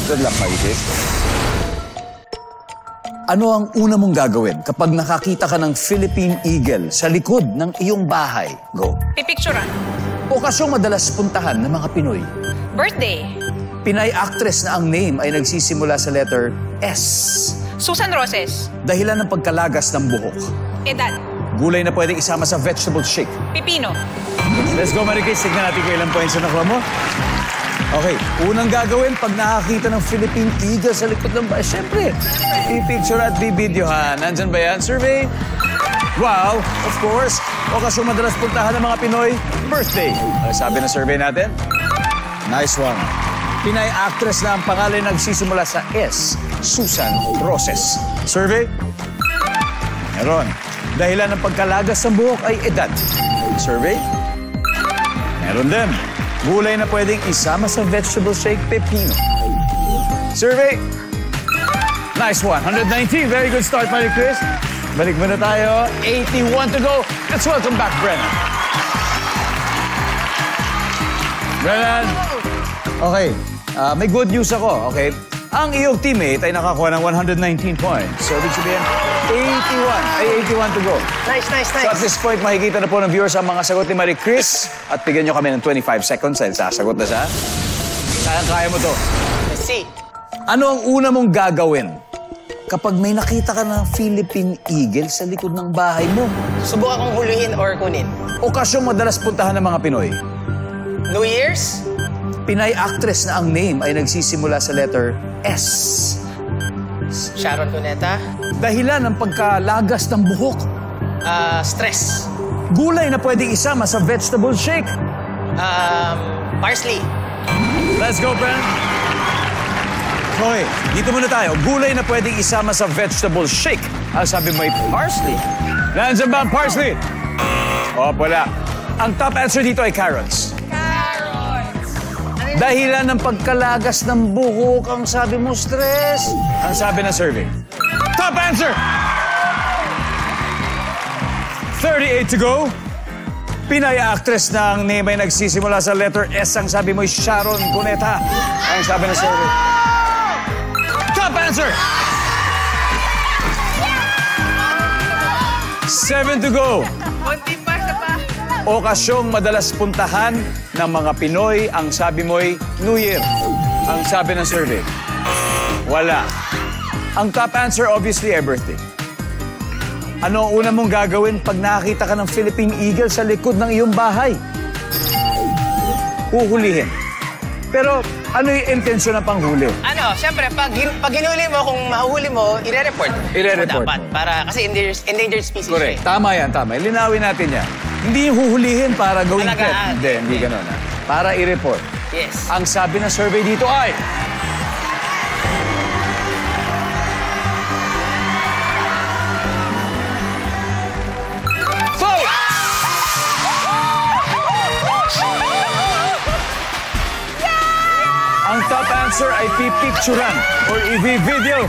Good luck, Marikis. Ano ang una mong gagawin kapag nakakita ka ng Philippine Eagle sa likod ng iyong bahay? Go. Pipicturan. Okasyong madalas puntahan ng mga Pinoy. Birthday. Pinay actress na ang name ay nagsisimula sa letter S. Susan Roses. Dahilan ng pagkalagas ng buhok. Edad. Gulay na pwedeng isama sa vegetable shake. Pipino. Let's go, Marikis. Tignan natin kung ilang points na nakuha mo. Okay, unang gagawin pag nakakita ng Philippine Eagle sa likod ng bahay. Siyempre, i-picture at bibidyohan. Nandyan ba yan? Survey? Wow, of course. Okasyong madalas puntahan ng mga Pinoy, birthday. Sabi ng survey natin? Nice one. Pinay actress na ang pangalan nagsisimula sa S, Susan Roses. Survey? Meron. Dahilan ng pagkalagas ng buhok ay edad. Survey? Meron din. Gulay na pwedeng isama sa vegetable shake, pepino. Survey? Nice one. 119. Very good start, Marikis. Balik muna tayo. 81 to go. Let's welcome back, Brennan. Brennan. Okay. May good news ako, okay? Ang iyong teammate ay nakakuha ng 119 points. So, ibig sabihin, 81 to go. Nice. So, at this point, makikita na po ng viewers ang mga sagot ni Marikis. At bigyan nyo kami ng 25 seconds dahil sasagot na siya. Kaya mo to. Let's see. Ano ang una mong gagawin kapag may nakita ka ng Philippine Eagle sa likod ng bahay mo? Subukan kong huluhin or kunin. Okasyong madalas puntahan ng mga Pinoy. New Year's? Pinay actress na ang name ay nagsisimula sa letter S. Sharon Cuneta? Dahilan ng pagkalagas ng buhok. Stress. Gulay na pwedeng isama sa vegetable shake. Parsley. Let's go, Bren. Okay, dito muna tayo. Gulay na pwedeng isama sa vegetable shake. Ang sabi mo ay parsley. Nandiyan ba ang parsley? Oh, wala. Ang top answer dito ay carrots. Dahilan ng pagkalagas ng buhok, ang sabi mo, stress. Ang sabi ng survey. Top answer! 38 to go. Pinay actress na ang name ay nagsisimula sa letter S. Ang sabi mo, Sharon Cuneta. Ang sabi ng survey. Top answer! 7 to go. Okasyong madalas puntahan ng mga Pinoy, ang sabi mo'y New Year. Ang sabi ng survey. Wala. Ang top answer obviously ay birthday. Ano ang una mong gagawin pag nakakita ka ng Philippine Eagle sa likod ng iyong bahay? Huhulihin. Pero ano yung intensyon ng panghuli? Siyempre, pag hinuli mo, kung mahuhuli mo, i-report. I-report dapat. mo. Para, kasi endangered species. Correct. Tama yan, tama. Linawin natin yan. Hindi yung huhulihin para gawing pet. Alagaan. Hindi ganun. Ha? Para i-report. Yes. Ang sabi ng survey dito ay... Vote! Ang top answer ay pipicturan or i-video.